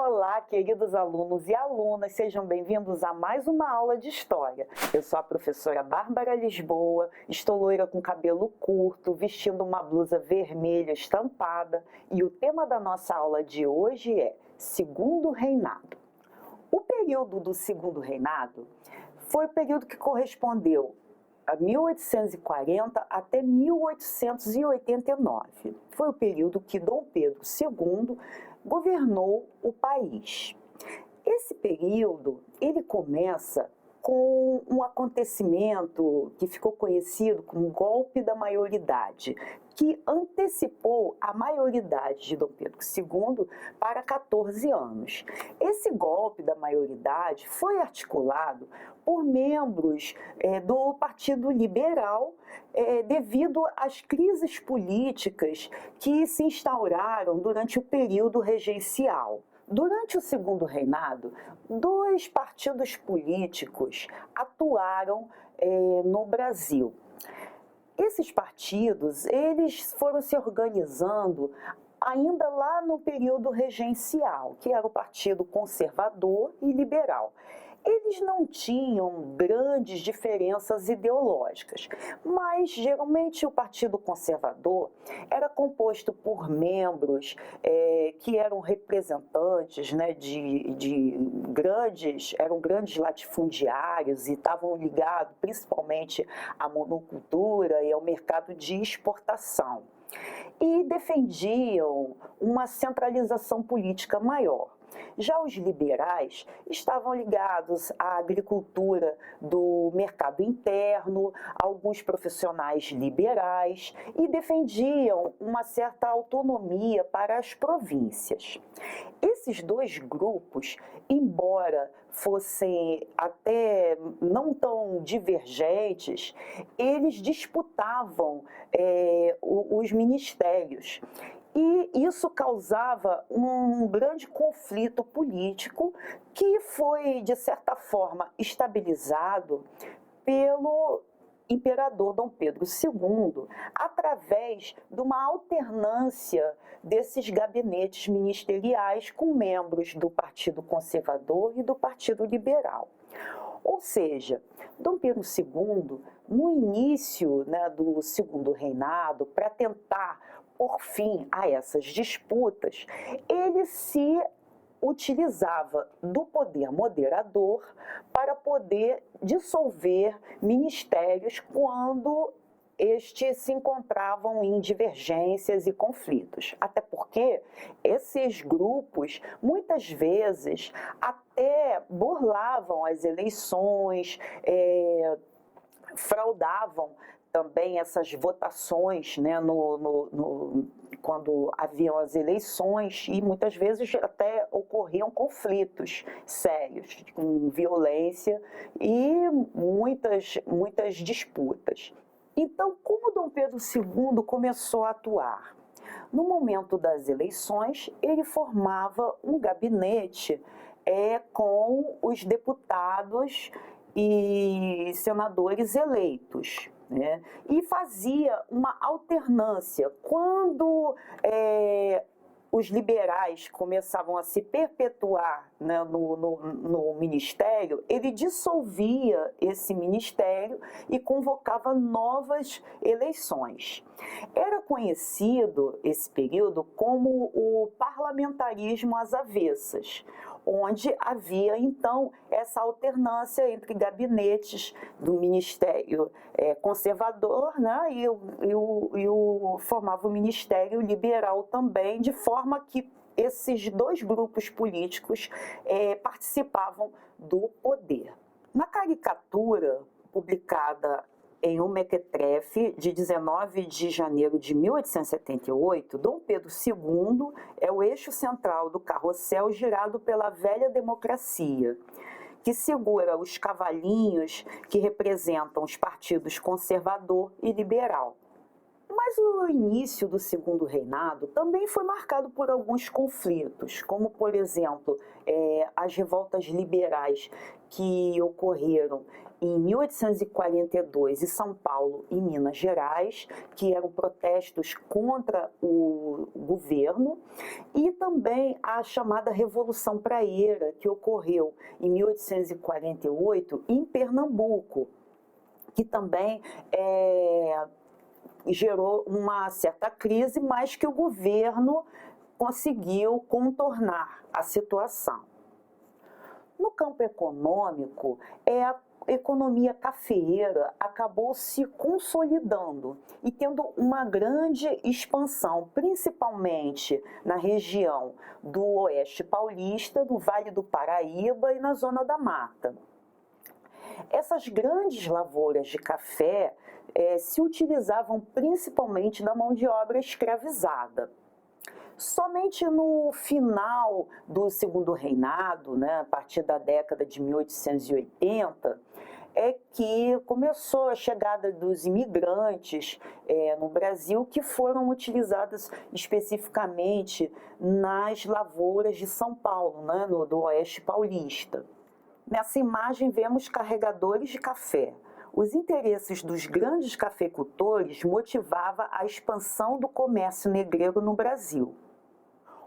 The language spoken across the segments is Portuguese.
Olá, queridos alunos e alunas, sejam bem-vindos a mais uma aula de História. Eu sou a professora Bárbara Lisboa, estou loira com cabelo curto, vestindo uma blusa vermelha estampada e o tema da nossa aula de hoje é Segundo Reinado. O período do Segundo Reinado foi o período que correspondeu a 1840 até 1889. Foi o período que Dom Pedro II governou o país. Esse período, ele começa com um acontecimento que ficou conhecido como golpe da maioridade, que antecipou a maioridade de Dom Pedro II para 14 anos. Esse golpe da maioridade foi articulado por membros do Partido Liberal devido às crises políticas que se instauraram durante o período regencial. Durante o Segundo Reinado, dois partidos políticos atuaram no Brasil. Esses partidos, eles foram se organizando ainda lá no período regencial, que era o Partido Conservador e Liberal. Eles não tinham grandes diferenças ideológicas, mas geralmente o Partido Conservador era composto por membros que eram representantes, né, eram grandes latifundiários e estavam ligados principalmente à monocultura e ao mercado de exportação. E defendiam uma centralização política maior. Já os liberais estavam ligados à agricultura do mercado interno, alguns profissionais liberais e defendiam uma certa autonomia para as províncias. Esses dois grupos, embora fossem até não tão divergentes, eles disputavam os ministérios. E isso causava um grande conflito político que foi, de certa forma, estabilizado pelo imperador Dom Pedro II através de uma alternância desses gabinetes ministeriais com membros do Partido Conservador e do Partido Liberal. Ou seja, Dom Pedro II, no início, né, do Segundo Reinado, para tentar por fim a essas disputas, ele se utilizava do poder moderador para poder dissolver ministérios quando estes se encontravam em divergências e conflitos. Até porque esses grupos, muitas vezes, até burlavam as eleições, fraudavam também essas votações, né, quando haviam as eleições, e muitas vezes até ocorriam conflitos sérios, com violência e muitas disputas. Então, como Dom Pedro II começou a atuar? No momento das eleições, ele formava um gabinete com os deputados e senadores eleitos, né? E fazia uma alternância. Quando os liberais começavam a se perpetuar, né, no ministério, ele dissolvia esse ministério e convocava novas eleições. Era conhecido esse período como o parlamentarismo às avessas, onde havia, então, essa alternância entre gabinetes do Ministério Conservador, né, formava o Ministério Liberal também, de forma que esses dois grupos políticos participavam do poder. Na caricatura publicada em um mequetrefe de 19 de janeiro de 1878, Dom Pedro II é o eixo central do carrossel girado pela velha democracia, que segura os cavalinhos que representam os partidos conservador e liberal. Mas o início do Segundo Reinado também foi marcado por alguns conflitos, como, por exemplo, as revoltas liberais que ocorreram em 1842 em São Paulo e Minas Gerais, que eram protestos contra o governo, e também a chamada Revolução Praieira, que ocorreu em 1848 em Pernambuco, que também gerou uma certa crise, mas que o governo conseguiu contornar a situação. No campo econômico, a economia cafeeira acabou se consolidando e tendo uma grande expansão, principalmente na região do Oeste Paulista, do Vale do Paraíba e na Zona da Mata. Essas grandes lavouras de café se utilizavam principalmente da mão de obra escravizada. Somente no final do Segundo Reinado, a partir da década de 1880, é que começou a chegada dos imigrantes no Brasil, que foram utilizadas especificamente nas lavouras de São Paulo, do Oeste Paulista. Nessa imagem vemos carregadores de café. Os interesses dos grandes cafeicultores motivavam a expansão do comércio negreiro no Brasil.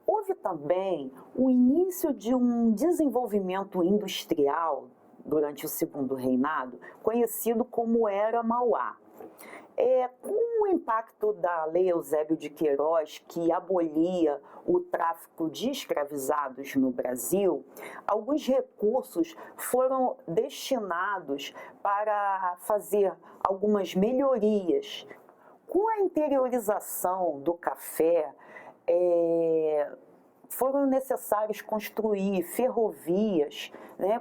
Houve também o início de um desenvolvimento industrial durante o Segundo Reinado, conhecido como Era Mauá. Com o impacto da Lei Eusébio de Queiroz, que abolia o tráfico de escravizados no Brasil, alguns recursos foram destinados para fazer algumas melhorias. Com a interiorização do café, foram necessários construir ferrovias,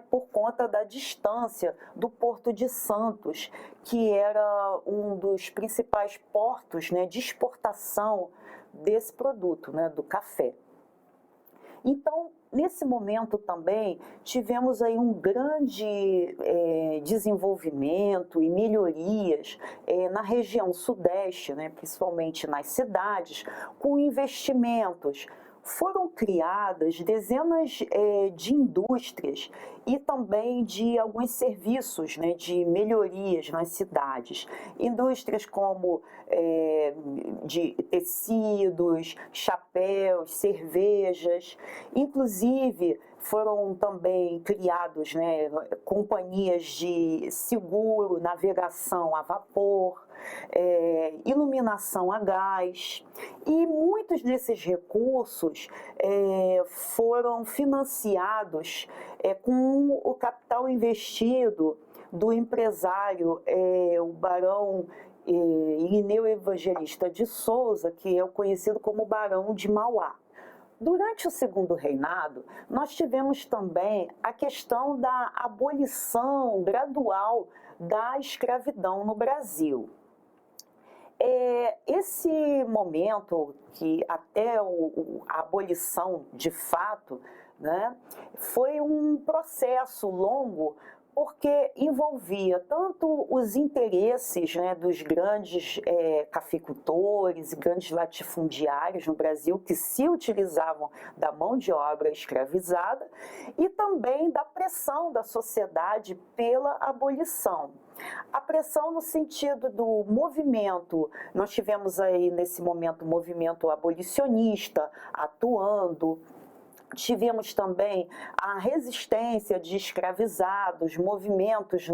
por conta da distância do Porto de Santos, que era um dos principais portos, de exportação desse produto, do café. Então, nesse momento também, tivemos aí um grande desenvolvimento e melhorias na região sudeste, principalmente nas cidades, com investimentos. Foram criadas dezenas de indústrias e também de alguns serviços, de melhorias nas cidades. Indústrias como de tecidos, chapéus, cervejas. Inclusive, foram também criados companhias de seguro, navegação a vapor, iluminação a gás, e muitos desses recursos foram financiados com o capital investido do empresário, o barão Irineu Evangelista de Souza, que é o conhecido como Barão de Mauá. Durante o Segundo Reinado, nós tivemos também a questão da abolição gradual da escravidão no Brasil. Esse momento, que até a abolição de fato, foi um processo longo, porque envolvia tanto os interesses dos grandes cafeicultores e grandes latifundiários no Brasil, que se utilizavam da mão de obra escravizada, e também da pressão da sociedade pela abolição. A pressão no sentido do movimento, nós tivemos aí nesse momento o movimento abolicionista atuando. Tivemos também a resistência de escravizados, movimentos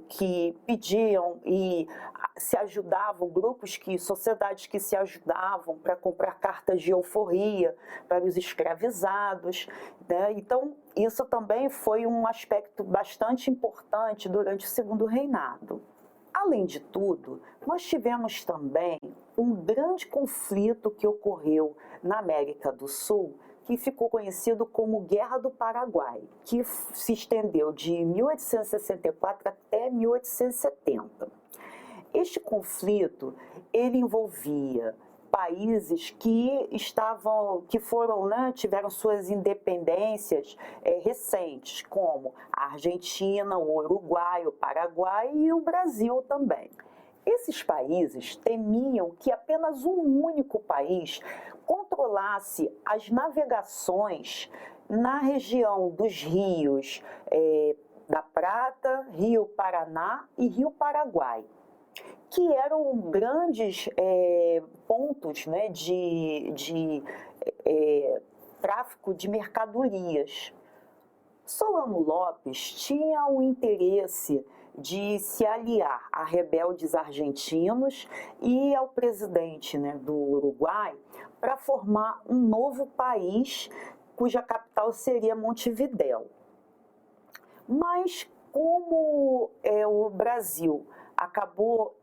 que pediam e se ajudavam, sociedades que se ajudavam para comprar cartas de alforria para os escravizados. Então, isso também foi um aspecto bastante importante durante o Segundo Reinado. Além de tudo, nós tivemos também um grande conflito que ocorreu na América do Sul, que ficou conhecido como Guerra do Paraguai, que se estendeu de 1864 até 1870. Este conflito, ele envolvia países que tiveram suas independências recentes, como a Argentina, o Uruguai, o Paraguai e o Brasil também. Esses países temiam que apenas um único país controlasse as navegações na região dos rios da Prata, Rio Paraná e Rio Paraguai, que eram grandes pontos, né, de tráfico de mercadorias. Solano Lopes tinha o interesse de se aliar a rebeldes argentinos e ao presidente, né, do Uruguai para formar um novo país cuja capital seria Montevidéu. Mas como o Brasil acabou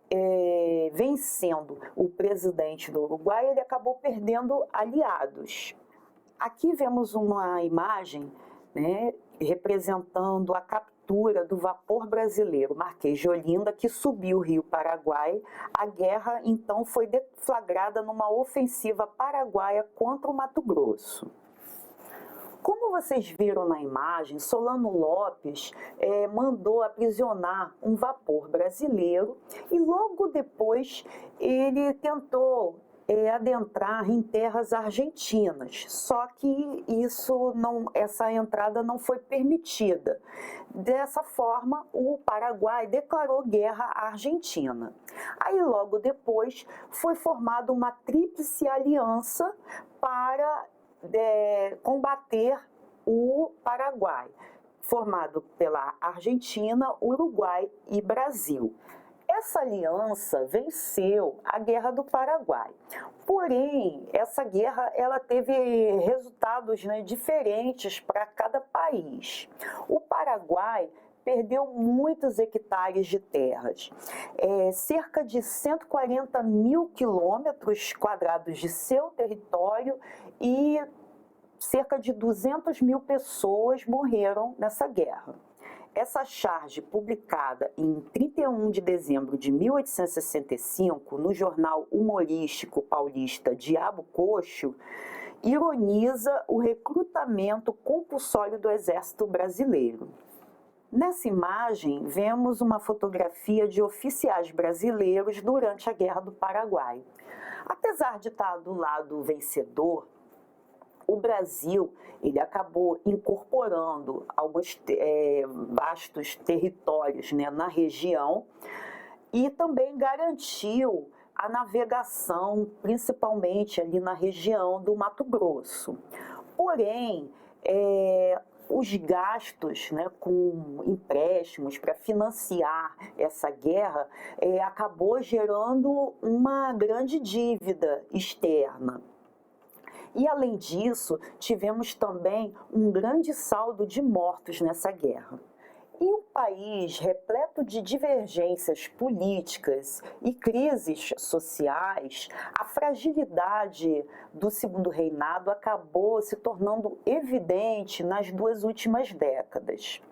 vencendo o presidente do Uruguai, ele acabou perdendo aliados. Aqui vemos uma imagem, né, representando a captura do vapor brasileiro Marquês de Olinda, que subiu o Rio Paraguai. A guerra, então, foi deflagrada numa ofensiva paraguaia contra o Mato Grosso. Como vocês viram na imagem, Solano Lopes mandou aprisionar um vapor brasileiro e logo depois ele tentou adentrar em terras argentinas, só que essa entrada não foi permitida. Dessa forma, o Paraguai declarou guerra à Argentina. Aí logo depois foi formada uma tríplice aliança para combater o Paraguai, formado pela Argentina, Uruguai e Brasil. Essa aliança venceu a Guerra do Paraguai. Porém, essa guerra ela teve resultados, né, diferentes para cada país. O Paraguai perdeu muitos hectares de terras, cerca de 140 mil quilômetros quadrados de seu território e cerca de 200 mil pessoas morreram nessa guerra. Essa charge, publicada em 31 de dezembro de 1865 no jornal humorístico paulista Diabo Coxo, ironiza o recrutamento compulsório do Exército Brasileiro. Nessa imagem, vemos uma fotografia de oficiais brasileiros durante a Guerra do Paraguai. Apesar de estar do lado vencedor, o Brasil ele acabou incorporando alguns vastos territórios, né, na região e também garantiu a navegação, principalmente ali na região do Mato Grosso. Porém, os gastos, né, com empréstimos para financiar essa guerra acabou gerando uma grande dívida externa. E, além disso, tivemos também um grande saldo de mortos nessa guerra. Em um país repleto de divergências políticas e crises sociais, a fragilidade do Segundo Reinado acabou se tornando evidente nas duas últimas décadas.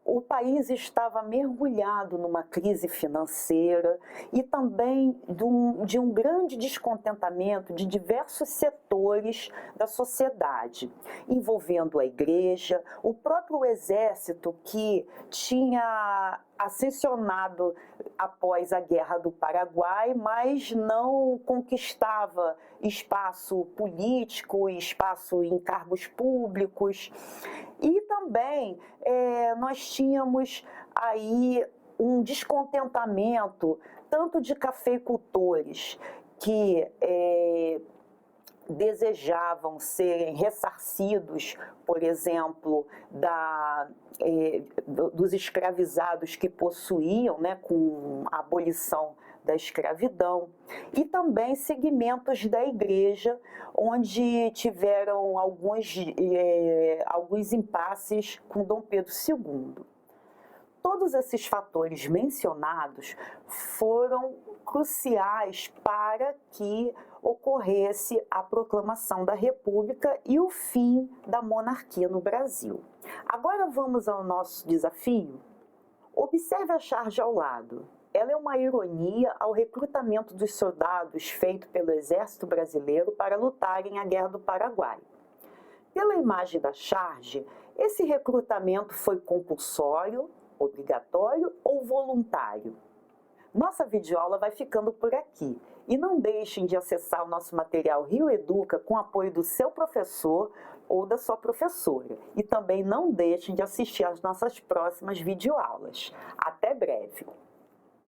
O país estava mergulhado numa crise financeira e também de um grande descontentamento de diversos setores da sociedade, envolvendo a igreja, o próprio exército que tinha ascensionado após a Guerra do Paraguai, mas não conquistava espaço político, espaço em cargos públicos. E também nós tínhamos aí um descontentamento tanto de cafeicultores que desejavam serem ressarcidos, por exemplo, dos escravizados que possuíam, né, com a abolição da escravidão, e também segmentos da igreja, onde tiveram alguns impasses com Dom Pedro II. Todos esses fatores mencionados foram cruciais para que ocorresse a proclamação da República e o fim da monarquia no Brasil. Agora vamos ao nosso desafio? Observe a charge ao lado. Ela é uma ironia ao recrutamento dos soldados feito pelo Exército Brasileiro para lutarem a Guerra do Paraguai. Pela imagem da charge, esse recrutamento foi compulsório, obrigatório ou voluntário? Nossa videoaula vai ficando por aqui. E não deixem de acessar o nosso material Rio Educa com apoio do seu professor ou da sua professora. E também não deixem de assistir às nossas próximas videoaulas. Até breve!